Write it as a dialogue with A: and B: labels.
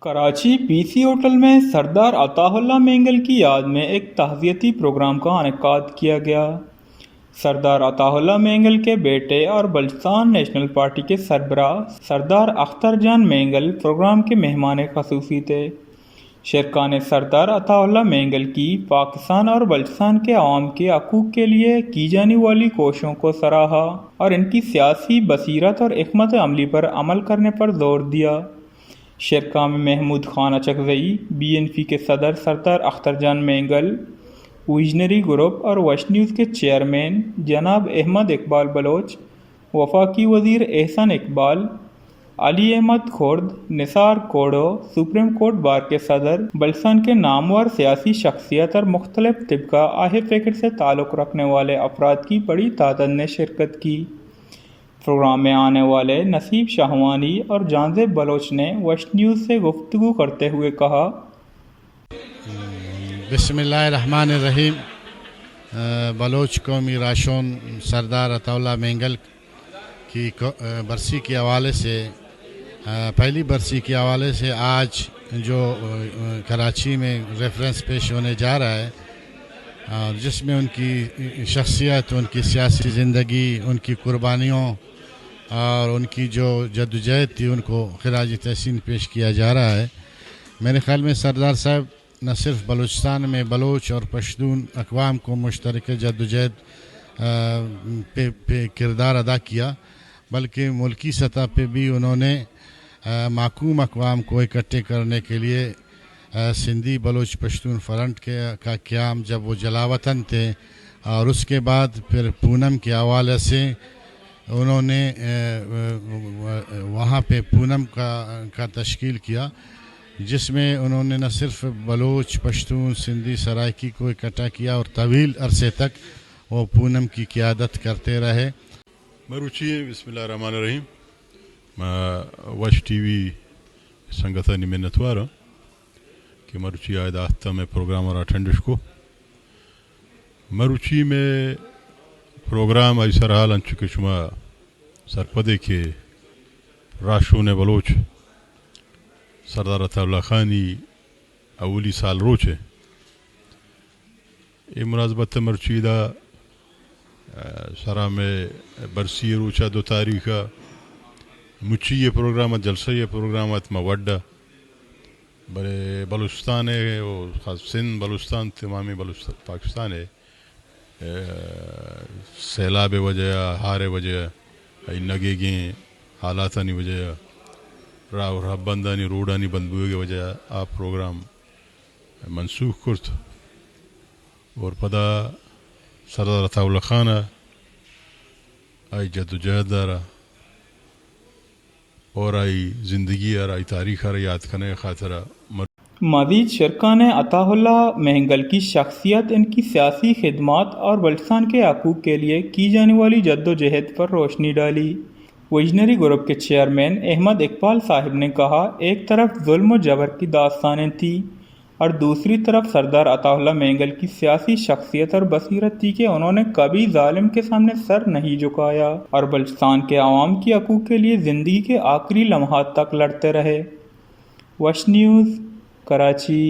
A: کراچی پی سی hotel میں سردار عطا اللہ مینگل کی یاد میں ایک تعزیتی پروگرام کا انعقاد کیا گیا۔ سردار عطا اللہ مینگل کے بیٹے اور بلوچستان نیشنل پارٹی کے سربراہ سردار اختر جان مینگل پروگرام کے مہمان خصوصی تھے۔ شرکاء نے سردار عطا اللہ مینگل کی پاکستان اور بلوچستان کے عوام کے حقوق کے لیے کی جانے والی کوششوں کو سراہا اور ان کی سیاسی بصیرت اور حکمت عملی پر عمل کرنے پر زور دیا۔ شرکاء میں Mahmood Khan Achakzai, B N P کے صدر سردار اختر جان مینگل، ویژنری گروپ اور وش نیوز کے چیئرمین جناب احمد اقبال بلوچ، وفاقی وزیر احسان اقبال، علی احمد خرد، نثار کوڑو، سپریم کورٹ بار کے صدر، بلوچستان کے نامور سیاسی شخصیت اور مختلف طبقہ آہے فکر سے تعلق رکھنے والے افراد کی بڑی تعداد نے شرکت کی۔ پروگرام میں آنے والے نصیب شاہوانی اور جانزیب بلوچ نے وش نیوز سے گفتگو کرتے ہوئے کہا،
B: بسم اللہ الرحمن الرحیم۔ بلوچ قومی راشون سردار عطا اللہ مینگل کی برسی کے حوالے سے پہلی برسی کے حوالے سے آج جو کراچی میں ریفرنس پیش ہونے جا رہا ہے، جس میں ان کی شخصیت، ان کی سیاسی زندگی، ان کی قربانیوں اور ان کی جو جدوجہد تھی ان کو خراج تحسین پیش کیا جا رہا ہے۔ میرے خیال میں سردار صاحب نہ صرف بلوچستان میں بلوچ اور پشتون اقوام کو مشترکہ جدوجہد پہ کردار ادا کیا، بلکہ ملکی سطح پہ بھی انہوں نے محکوم اقوام کو اکٹھے کرنے کے لیے سندھی بلوچ پشتون فرنٹ کا قیام، جب وہ جلاوطن تھے، اور اس کے بعد پھر پونم کے حوالے سے انہوں نے وہاں پہ پونم کا تشکیل کیا، جس میں انہوں نے نہ صرف بلوچ، پشتون، سندھی، سرائکی کو اکٹھا کیا اور طویل عرصے تک وہ پونم کی قیادت کرتے رہے۔
C: مروچی بسم اللہ الرحمن الرحیم وش ٹی وی ಸಂಗತ ನಿಮ್ಮೆನ್ನತ್ವಾರ کہ مروچی آئے داختہ میں پروگرام اور اٹھنڈش کو مروچی میں پروگرام ای سرحال انچکے شما سرپدے کے راشون بلوچ سردار عطا اللہ خانی اولی سال روچے یہ مناسبت مروچی دا سرا میں برسی روچا 2 تاریخ مچی یہ پروگرام جلسہ یہ پروگرامات موڈا بڑے بلوچستان ہے، وہ خاص سندھ بلوچستان تمامی بلوچستان پاکستان ہے، سیلاب وجہ ہار وجہ نگے گیں حالاتانی وجہ راہ ربندانی روڈانی بندبوئے کی وجہ آپ پروگرام منسوخ کرت اور پدا سردار عطا اللہ خانہ آئی جدوجہد دارا اور آئی زندگی اور آئی تاریخ اور یاد کرنے خاطرہ
A: مزید شرکاء نے عطا اللہ مینگل کی شخصیت، ان کی سیاسی خدمات اور بلوچستان کے حقوق کے لیے کی جانے والی جدوجہد پر روشنی ڈالی۔ ویژنری گروپ کے چیئرمین احمد اقبال صاحب نے کہا، ایک طرف ظلم و جبر کی داستانیں تھیں اور دوسری طرف سردار عطا اللہ مینگل کی سیاسی شخصیت اور بصیرت تھی کہ انہوں نے کبھی ظالم کے سامنے سر نہیں جھکایا اور بلوچستان کے عوام کے حقوق کے لیے زندگی کے آخری لمحات تک لڑتے رہے۔ وش نیوز، کراچی۔